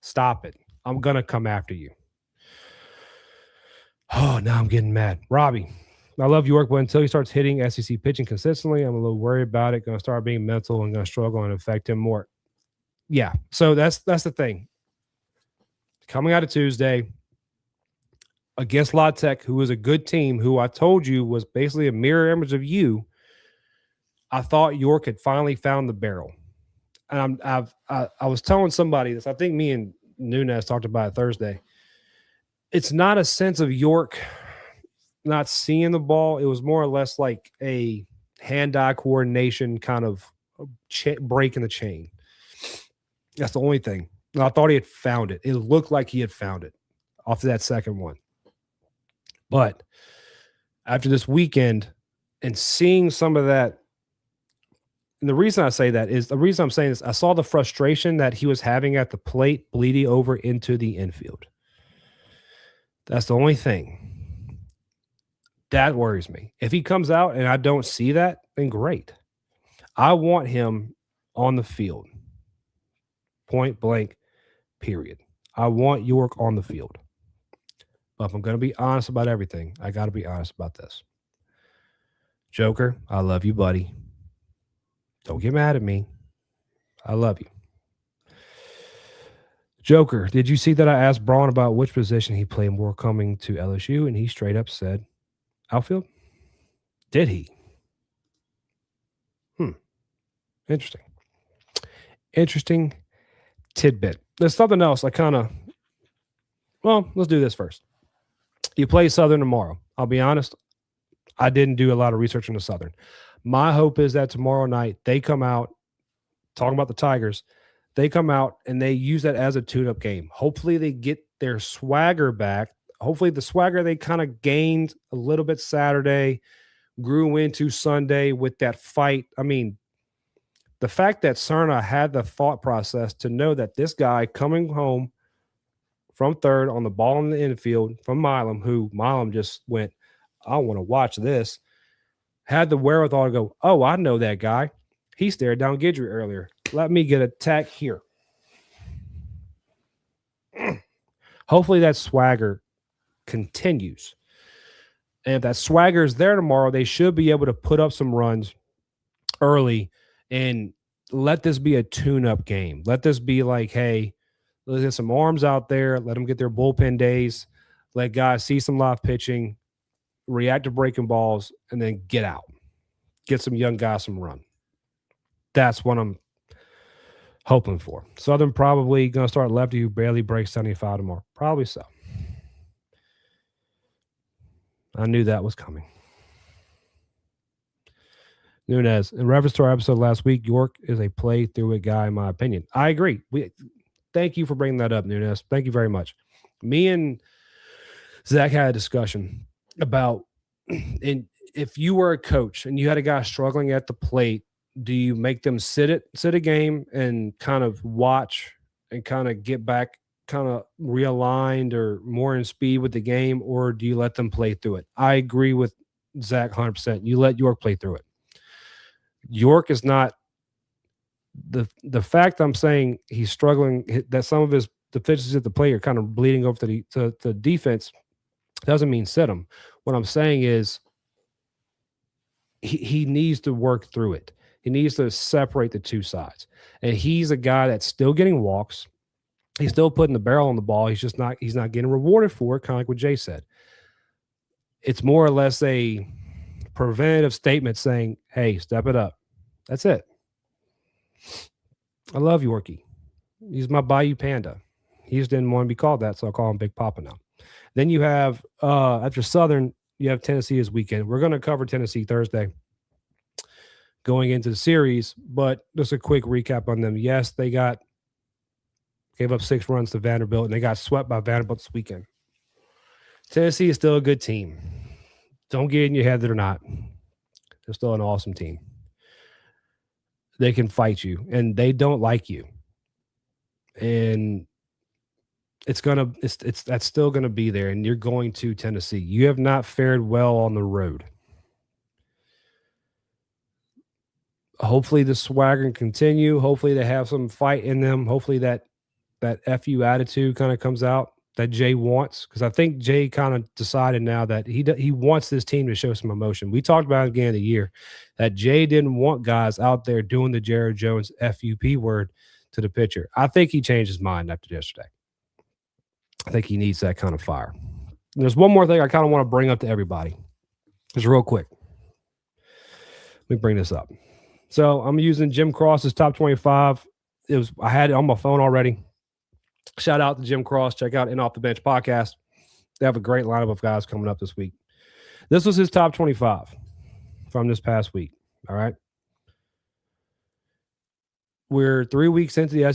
Stop it. I'm going to come after you. Oh, now I'm getting mad. Robbie, I love York, but until he starts hitting SEC pitching consistently, I'm a little worried about it. Going to start being mental and going to struggle and affect him more. Yeah, so that's the thing. Coming out of Tuesday against La Tech, who was a good team, who I told you was basically a mirror image of you, I thought York had finally found the barrel. And I was telling somebody this. I think me and Nunez talked about it Thursday. It's not a sense of York not seeing the ball. It was more or less like a hand-eye coordination kind of break in the chain. That's the only thing. And I thought he had found it. It looked like he had found it off of that second one. But after this weekend and seeing some of that, and the reason I say that is the reason I'm saying this, I saw the frustration that he was having at the plate bleeding over into the infield. That's the only thing. That worries me. If he comes out and I don't see that, then great. I want him on the field. Point blank, period. I want York on the field. But if I'm going to be honest about everything, I got to be honest about this. Joker, I love you, buddy. Don't get mad at me. I love you. Joker, did you see that I asked Braun about which position he played more coming to LSU, and he straight up said outfield? Did he? Interesting. Interesting tidbit. There's something else let's do this first. You play Southern tomorrow. I'll be honest, I didn't do a lot of research into Southern. My hope is that tomorrow night they come out, talking about the Tigers, they come out and they use that as a tune-up game. Hopefully they get their swagger back. Hopefully the swagger they kind of gained a little bit Saturday grew into Sunday with that fight. I mean, the fact that Cerna had the thought process to know that this guy coming home from third on the ball in the infield from Milam, who Milam just went, I want to watch this, had the wherewithal to go, oh, I know that guy. He stared down Guidry earlier. Let me get a tack here. Hopefully that swagger continues. And if that swagger is there tomorrow, they should be able to put up some runs early and let this be a tune-up game. Let this be like, hey, let's get some arms out there. Let them get their bullpen days. Let guys see some live pitching, react to breaking balls, and then get out. Get some young guys some run. That's what I'm hoping for. Southern probably going to start lefty who barely breaks 75 tomorrow. Probably so. I knew that was coming. Nunez, in reference to our episode last week, York is a play-through-it guy, in my opinion. I agree. Thank you for bringing that up, Nunez. Thank you very much. Me and Zach had a discussion about if you were a coach and you had a guy struggling at the plate, do you make them sit a game and kind of watch and kind of get back kind of realigned or more in speed with the game, or do you let them play through it? I agree with Zach 100%. You let York play through it. York is not the fact I'm saying he's struggling, that some of his deficiencies at the plate are kind of bleeding over to defense, doesn't mean sit him. What I'm saying is he needs to work through it. He needs to separate the two sides. And he's a guy that's still getting walks. He's still putting the barrel on the ball. He's not getting rewarded for it, kind of like what Jay said. It's more or less a preventative statement saying, hey, step it up. That's it. I love Yorkie. He's my Bayou Panda. He just didn't want to be called that, so I call him Big Papa now. Then you have, after Southern, you have Tennessee this weekend. We're going to cover Tennessee Thursday. going into the series. But just a quick recap on them. Yes, they gave up 6 runs to Vanderbilt, and they got swept by Vanderbilt this weekend. Tennessee is still a good team. Don't get in your head that they're not. They're still an awesome team. They can fight you, and they don't like you. And that's still gonna be there, and you're going to Tennessee. You have not fared well on the road. Hopefully the swagger can continue. Hopefully they have some fight in them. Hopefully that FU attitude kind of comes out that Jay wants, because I think Jay kind of decided now that he wants this team to show some emotion. We talked about it at the beginning of the year that Jay didn't want guys out there doing the Jared Jones FUP word to the pitcher. I think he changed his mind after yesterday. I think he needs that kind of fire. And there's one more thing I kind of want to bring up to everybody. Just real quick. Let me bring this up. So I'm using Jim Cross's top 25. I had it on my phone already. Shout out to Jim Cross. Check out In Off the Bench podcast. They have a great lineup of guys coming up this week. This was his top 25 from this past week. All right. We're 3 weeks into the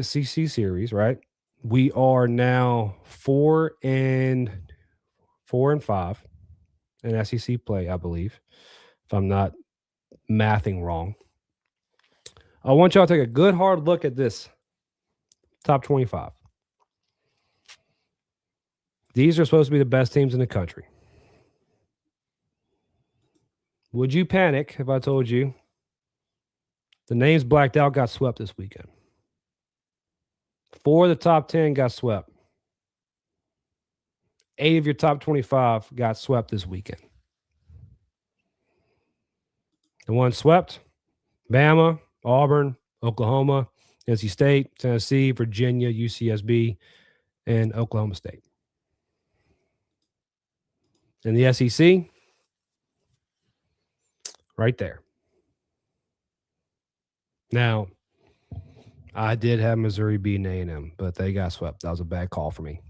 SEC series, right? We are now 4 and 5 in SEC play, I believe, if I'm not mathing wrong. I want y'all to take a good hard look at this top 25. These are supposed to be the best teams in the country. Would you panic if I told you the names blacked out got swept this weekend? 4 of the top 10 got swept. 8 of your top 25 got swept this weekend. The ones swept: Bama, Auburn, Oklahoma, NC State, Tennessee, Virginia, UCSB, and Oklahoma State. In the SEC, right there. Now, I did have Missouri beating A&M, but they got swept. That was a bad call for me.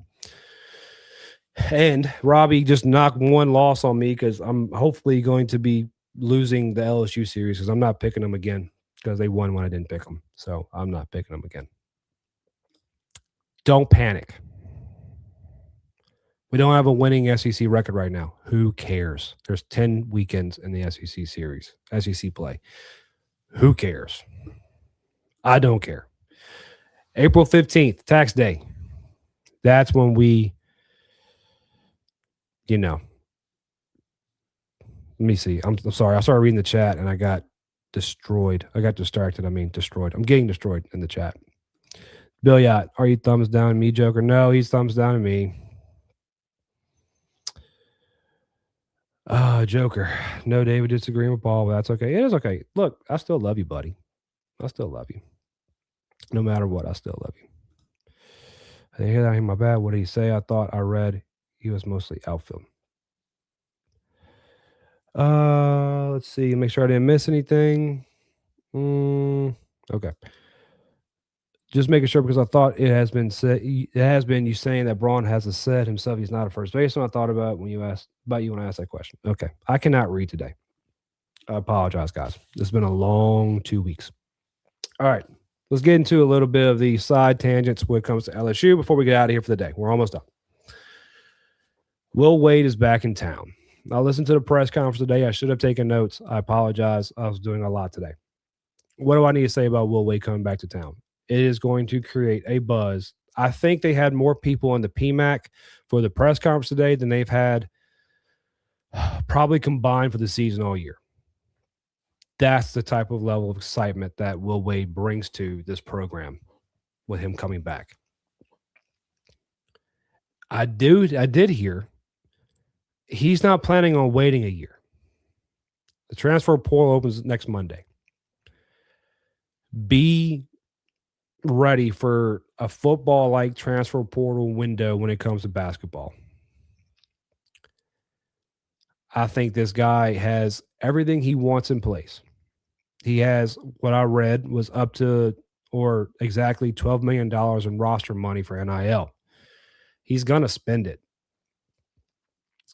And Robbie just knocked one loss on me because I'm hopefully going to be losing the LSU series because I'm not picking them again because they won when I didn't pick them. So I'm not picking them again. Don't panic. We don't have a winning SEC record right now. Who cares? There's 10 weekends in the SEC series, SEC play. Who cares? I don't care. April 15th, tax day. That's when we, let me see. I'm sorry. I started reading the chat and I got destroyed. I got distracted. Destroyed. I'm getting destroyed in the chat. Bill Yacht, are you thumbs down at me, Joker? No, he's thumbs down at me. Joker. No, David disagreeing with Paul, but that's okay. It is okay. Look, I still love you, buddy. I still love you. No matter what, I still love you. I didn't hear that in my bad. What did he say? I thought I read he was mostly outfield. Let's see. Make sure I didn't miss anything. Okay. Just making sure because I thought it has been said. It has been you saying that Braun hasn't said himself he's not a first baseman. I thought about when I asked that question. Okay. I cannot read today. I apologize, guys. It's been a long 2 weeks. All right. Let's get into a little bit of the side tangents when it comes to LSU before we get out of here for the day. We're almost done. Will Wade is back in town. I listened to the press conference today. I should have taken notes. I apologize. I was doing a lot today. What do I need to say about Will Wade coming back to town? It is going to create a buzz. I think they had more people on the PMAC for the press conference today than they've had probably combined for the season all year. That's the type of level of excitement that Will Wade brings to this program with him coming back. I did hear he's not planning on waiting a year. The transfer portal opens next Monday. Be ready for a football-like transfer portal window when it comes to basketball. I think this guy has everything he wants in place. He has, what I read, was up to or exactly $12 million in roster money for NIL. He's going to spend it.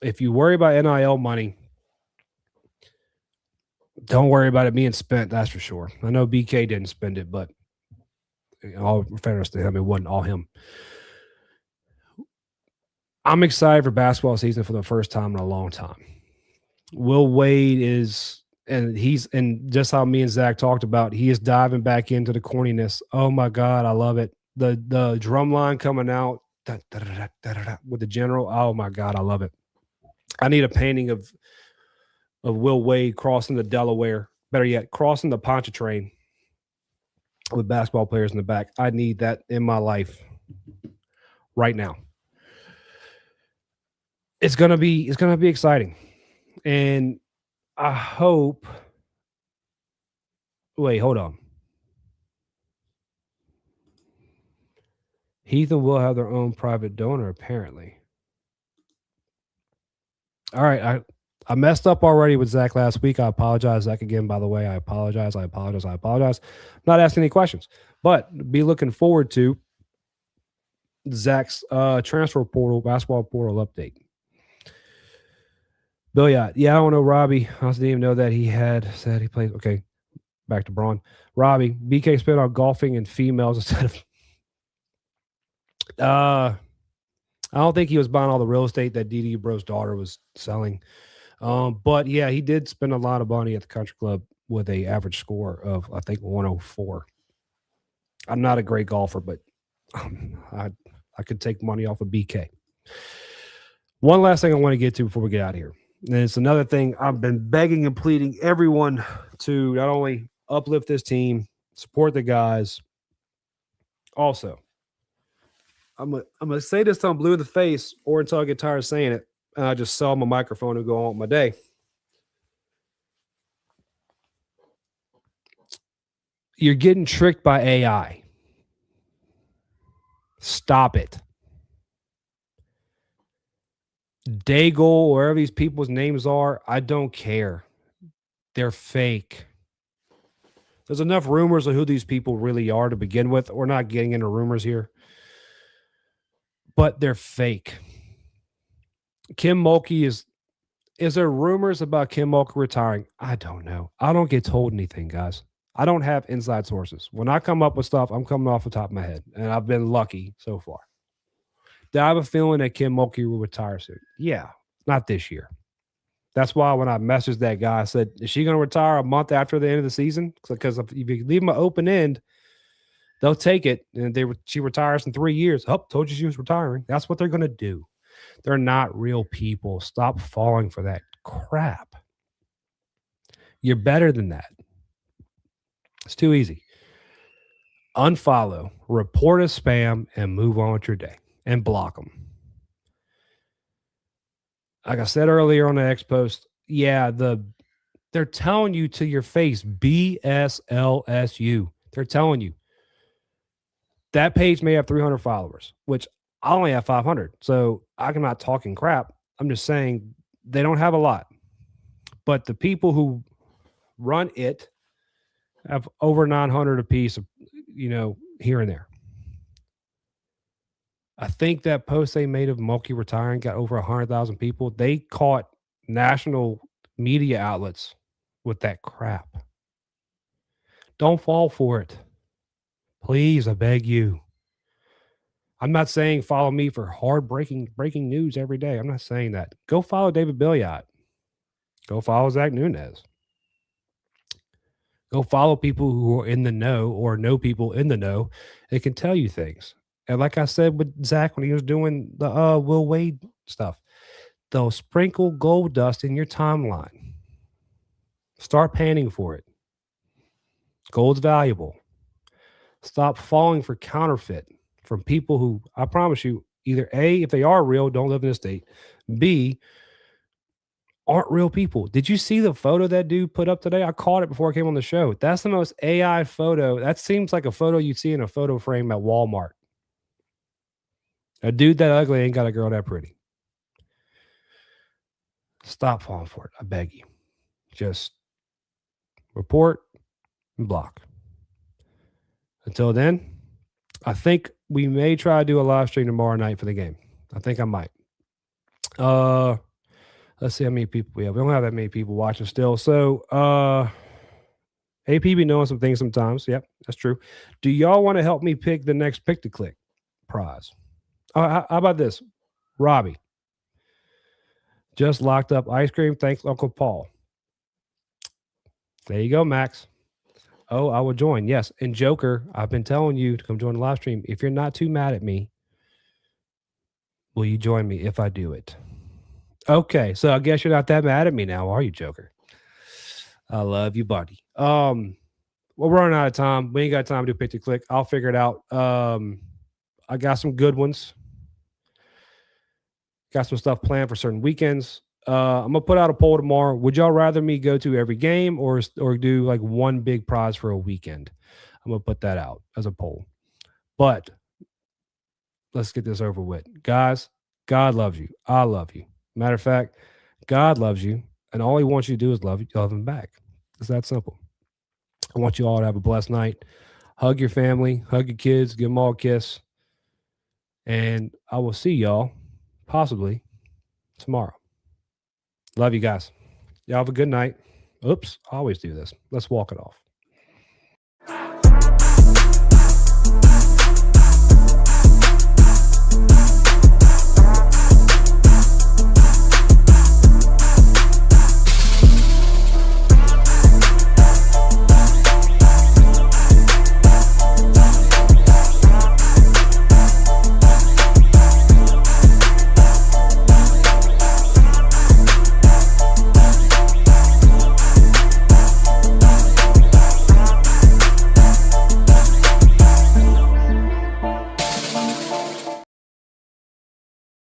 If you worry about NIL money, Don't worry about it being spent, that's for sure. I know BK didn't spend it, but all fairness to him, it wasn't all him. I'm excited for basketball season for the first time in a long time. Will Wade is, and just how me and Zach talked about, he is diving back into the corniness. Oh my God, I love it. The drum line coming out with the general. Oh my God, I love it. I need a painting of Will Wade crossing the Delaware. Better yet, crossing the Pontchartrain with basketball players in the back. I need that in my life right now. It's gonna be exciting. And I hope. Wait, hold on. Heath and Will have their own private donor, apparently. All right, I messed up already with Zach last week. I apologize, Zach, again, by the way. I apologize. I'm not asking any questions, but be looking forward to Zach's transfer portal, basketball portal update. Bill, yeah, I don't know Robbie. I didn't even know that he had said he plays. Okay, back to Braun. Robbie, BK spent on golfing and females instead of. I don't think he was buying all the real estate that DD Bro's daughter was selling. But yeah, he did spend a lot of money at the country club with a average score of, I think, 104. I'm not a great golfer, but I could take money off of BK. One last thing I want to get to before we get out of here. And it's another thing I've been begging and pleading everyone to not only uplift this team, support the guys. Also, I'm gonna say this till I'm blue in the face or until I get tired of saying it. And I just sell my microphone and go on with my day. You're getting tricked by AI. Stop it. Daigle, wherever these people's names are, I don't care. They're fake. There's enough rumors of who these people really are to begin with. We're not getting into rumors here. But they're fake. Kim Mulkey is there rumors about Kim Mulkey retiring? I don't know. I don't get told anything, guys. I don't have inside sources. When I come up with stuff, I'm coming off the top of my head. And I've been lucky so far. Do I have a feeling that Kim Mulkey will retire soon? Yeah, not this year. That's why when I messaged that guy, I said, is she going to retire a month after the end of the season? Because if you leave them an open end, they'll take it. And she retires in 3 years. Oh, told you she was retiring. That's what they're going to do. They're not real people. Stop falling for that crap. You're better than that. It's too easy. Unfollow, report as spam, and move on with your day. And block them. Like I said earlier on the X post, yeah, they're telling you to your face, BSLSU. They're telling you. That page may have 300 followers, which I only have 500. So I'm not talking crap. I'm just saying they don't have a lot. But the people who run it have over 900 apiece, here and there. I think that post they made of Mulkey retiring got over 100,000 people. They caught national media outlets with that crap. Don't fall for it. Please, I beg you. I'm not saying follow me for breaking news every day. I'm not saying that. Go follow David Billiot. Go follow Zach Nunez. Go follow people who are in the know or know people in the know that can tell you things. And like I said with Zach when he was doing the Will Wade stuff, they'll sprinkle gold dust in your timeline. Start panning for it. Gold's valuable. Stop falling for counterfeit from people who, I promise you, either A, if they are real, don't live in the state. B, aren't real people. Did you see the photo that dude put up today? I caught it before I came on the show. That's the most AI photo. That seems like a photo you'd see in a photo frame at Walmart. A dude that ugly ain't got a girl that pretty. Stop falling for it. I beg you. Just report and block. Until then, I think we may try to do a live stream tomorrow night for the game. I think I might. Let's see how many people we have. We don't have that many people watching still. So AP be knowing some things sometimes. Yep, that's true. Do y'all want to help me pick the next pick to click prize? How about this? Robbie just locked up ice cream. Thanks, Uncle Paul. There you go, Max. Oh, I will join. Yes. And Joker, I've been telling you to come join the live stream. If you're not too mad at me, will you join me if I do it? Okay. So I guess you're not that mad at me now, are you, Joker? I love you, buddy. We're running out of time. We ain't got time to do pick to click. I'll figure it out. I got some good ones. Got some stuff planned for certain weekends. I'm gonna put out a poll tomorrow. Would y'all rather me go to every game or do like one big prize for a weekend? I'm gonna put that out as a poll. But let's get this over with, guys. God loves you. I love you. Matter of fact, God loves you, and all He wants you to do is love Him back. It's that simple. I want you all to have a blessed night. Hug your family, hug your kids, give them all a kiss, and I will see y'all possibly tomorrow. Love you guys. Y'all have a good night. Oops, I always do this. Let's walk it off.